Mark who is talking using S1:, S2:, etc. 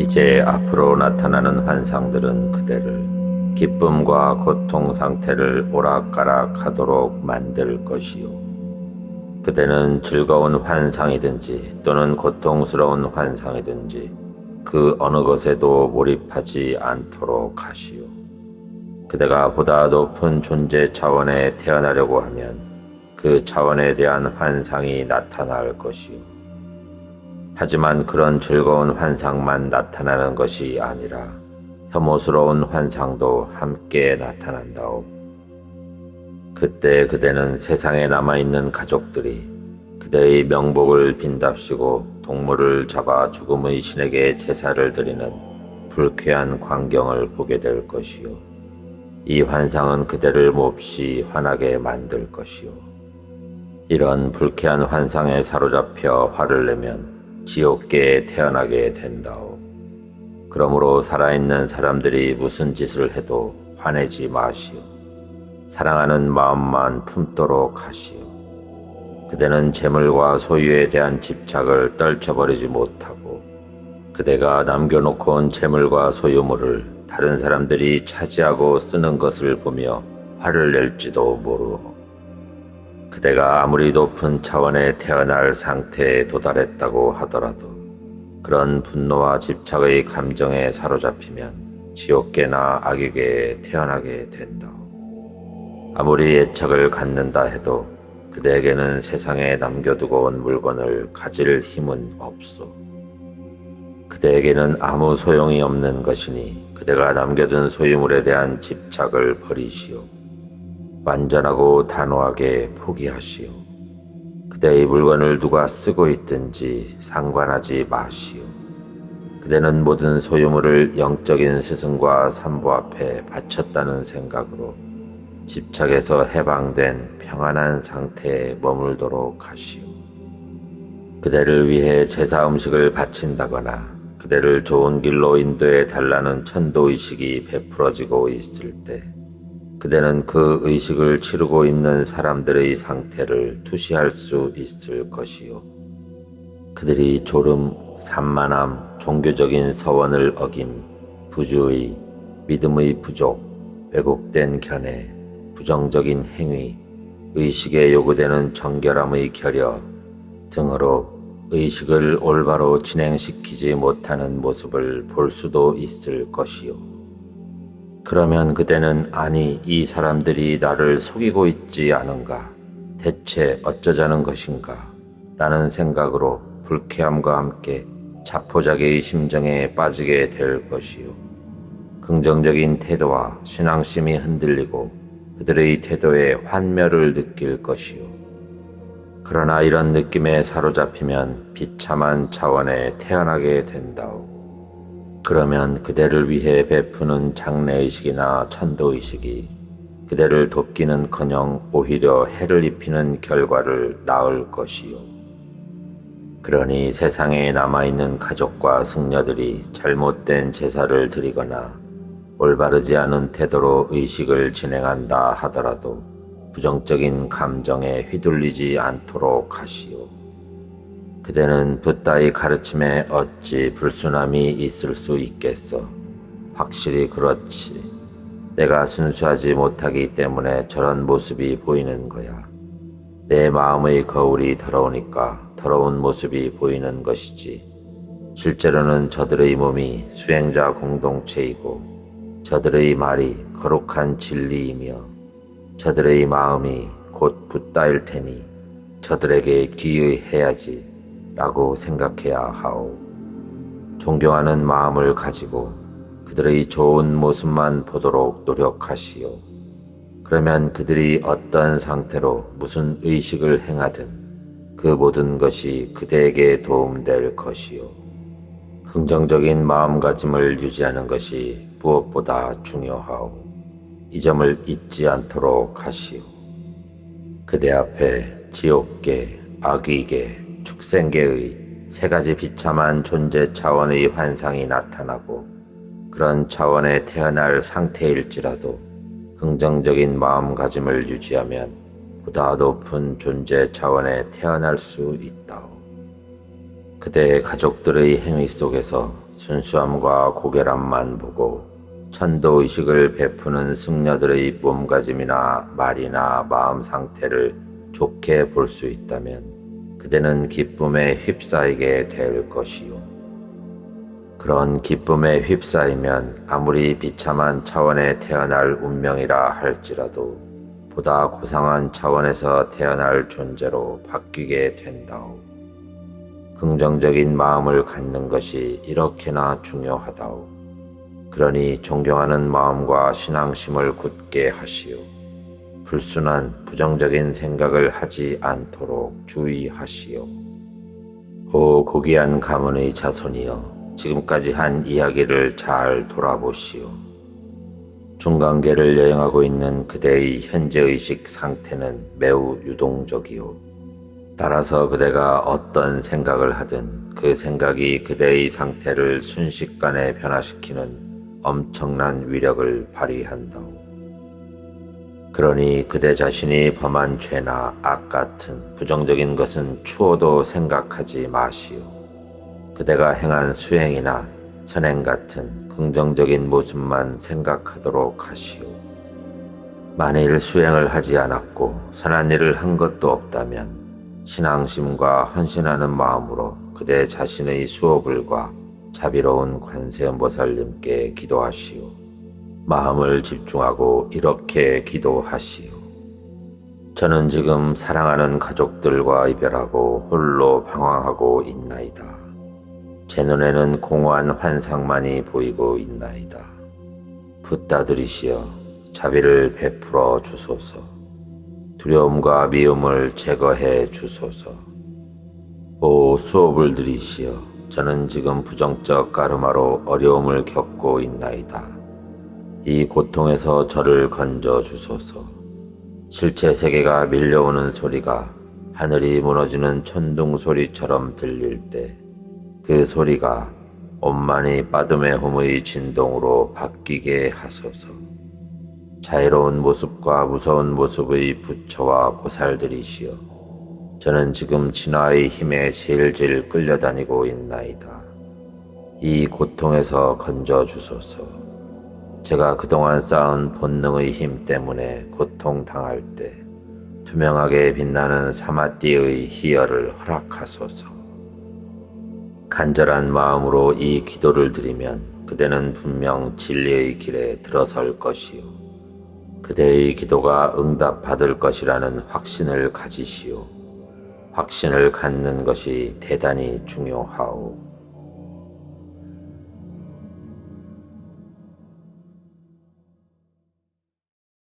S1: 이제 앞으로 나타나는 환상들은 그대를 기쁨과 고통 상태를 오락가락하도록 만들 것이요. 그대는 즐거운 환상이든지 또는 고통스러운 환상이든지 그 어느 것에도 몰입하지 않도록 하시오. 그대가 보다 높은 존재 차원에 태어나려고 하면 그 차원에 대한 환상이 나타날 것이오. 하지만 그런 즐거운 환상만 나타나는 것이 아니라 혐오스러운 환상도 함께 나타난다오. 그때 그대는 세상에 남아있는 가족들이 그대의 명복을 빈답시고 동물을 잡아 죽음의 신에게 제사를 드리는 불쾌한 광경을 보게 될 것이요. 이 환상은 그대를 몹시 화나게 만들 것이요. 이런 불쾌한 환상에 사로잡혀 화를 내면 지옥계에 태어나게 된다오. 그러므로 살아있는 사람들이 무슨 짓을 해도 화내지 마시오. 사랑하는 마음만 품도록 하시오. 그대는 재물과 소유에 대한 집착을 떨쳐버리지 못하고 그대가 남겨놓고 온 재물과 소유물을 다른 사람들이 차지하고 쓰는 것을 보며 화를 낼지도 모르오. 그대가 아무리 높은 차원에 태어날 상태에 도달했다고 하더라도 그런 분노와 집착의 감정에 사로잡히면 지옥계나 악유계에 태어나게 된다. 아무리 애착을 갖는다 해도 그대에게는 세상에 남겨두고 온 물건을 가질 힘은 없소. 그대에게는 아무 소용이 없는 것이니 그대가 남겨둔 소유물에 대한 집착을 버리시오. 완전하고 단호하게 포기하시오. 그대의 물건을 누가 쓰고 있든지 상관하지 마시오. 그대는 모든 소유물을 영적인 스승과 산부 앞에 바쳤다는 생각으로 집착에서 해방된 평안한 상태에 머물도록 하시오. 그대를 위해 제사 음식을 바친다거나 그대를 좋은 길로 인도해 달라는 천도의식이 베풀어지고 있을 때 그대는 그 의식을 치르고 있는 사람들의 상태를 투시할 수 있을 것이요. 그들이 졸음, 산만함, 종교적인 서원을 어김, 부주의, 믿음의 부족, 왜곡된 견해, 부정적인 행위, 의식에 요구되는 정결함의 결여 등으로 의식을 올바로 진행시키지 못하는 모습을 볼 수도 있을 것이요. 그러면 그대는 아니 이 사람들이 나를 속이고 있지 않은가? 대체 어쩌자는 것인가? 라는 생각으로 불쾌함과 함께 자포자기의 심정에 빠지게 될 것이요. 긍정적인 태도와 신앙심이 흔들리고 그들의 태도에 환멸을 느낄 것이요. 그러나 이런 느낌에 사로잡히면 비참한 차원에 태어나게 된다오. 그러면 그대를 위해 베푸는 장래의식이나 천도의식이 그대를 돕기는커녕 오히려 해를 입히는 결과를 낳을 것이요. 그러니 세상에 남아있는 가족과 승려들이 잘못된 제사를 드리거나 올바르지 않은 태도로 의식을 진행한다 하더라도 부정적인 감정에 휘둘리지 않도록 하시오. 그대는 붓다의 가르침에 어찌 불순함이 있을 수 있겠어. 확실히 그렇지. 내가 순수하지 못하기 때문에 저런 모습이 보이는 거야. 내 마음의 거울이 더러우니까 더러운 모습이 보이는 것이지. 실제로는 저들의 몸이 수행자 공동체이고 저들의 말이 거룩한 진리이며 저들의 마음이 곧 붓다일 테니 저들에게 귀의해야지 라고 생각해야 하오. 존경하는 마음을 가지고 그들의 좋은 모습만 보도록 노력하시오. 그러면 그들이 어떤 상태로 무슨 의식을 행하든 그 모든 것이 그대에게 도움될 것이오. 긍정적인 마음가짐을 유지하는 것이 무엇보다 중요하오. 이 점을 잊지 않도록 하시오. 그대 앞에 지옥계, 악의계, 축생계의 세 가지 비참한 존재 차원의 환상이 나타나고 그런 차원에 태어날 상태일지라도 긍정적인 마음가짐을 유지하면 보다 높은 존재 차원에 태어날 수 있다오. 그대의 가족들의 행위 속에서 순수함과 고결함만 보고 천도의식을 베푸는 승려들의 몸가짐이나 말이나 마음 상태를 좋게 볼 수 있다면 그대는 기쁨에 휩싸이게 될 것이요. 그런 기쁨에 휩싸이면 아무리 비참한 차원에 태어날 운명이라 할지라도 보다 고상한 차원에서 태어날 존재로 바뀌게 된다오. 긍정적인 마음을 갖는 것이 이렇게나 중요하다오. 그러니 존경하는 마음과 신앙심을 굳게 하시오. 불순한 부정적인 생각을 하지 않도록 주의하시오. 오 고귀한 가문의 자손이여, 지금까지 한 이야기를 잘 돌아보시오. 중간계를 여행하고 있는 그대의 현재의식 상태는 매우 유동적이오. 따라서 그대가 어떤 생각을 하든 그 생각이 그대의 상태를 순식간에 변화시키는 엄청난 위력을 발휘한다오. 그러니 그대 자신이 범한 죄나 악 같은 부정적인 것은 추호도 생각하지 마시오. 그대가 행한 수행이나 선행 같은 긍정적인 모습만 생각하도록 하시오. 만일 수행을 하지 않았고 선한 일을 한 것도 없다면 신앙심과 헌신하는 마음으로 그대 자신의 수호불과 자비로운 관세음보살님께 기도하시오. 마음을 집중하고 이렇게 기도하시오. 저는 지금 사랑하는 가족들과 이별하고 홀로 방황하고 있나이다. 제 눈에는 공허한 환상만이 보이고 있나이다. 붓다들이시여 자비를 베풀어 주소서. 두려움과 미움을 제거해 주소서. 오 수호불들이시여, 저는 지금 부정적 가르마로 어려움을 겪고 있나이다. 이 고통에서 저를 건져 주소서. 실체 세계가 밀려오는 소리가 하늘이 무너지는 천둥 소리처럼 들릴 때 그 소리가 온만이 빠드메홈의 진동으로 바뀌게 하소서. 자유로운 모습과 무서운 모습의 부처와 보살들이시여, 저는 지금 진화의 힘에 질질 끌려다니고 있나이다. 이 고통에서 건져 주소서. 제가 그동안 쌓은 본능의 힘 때문에 고통당할 때 투명하게 빛나는 사마띠의 희열을 허락하소서. 간절한 마음으로 이 기도를 드리면 그대는 분명 진리의 길에 들어설 것이요. 그대의 기도가 응답받을 것이라는 확신을 가지시오. 확신을 갖는 것이 대단히 중요하오.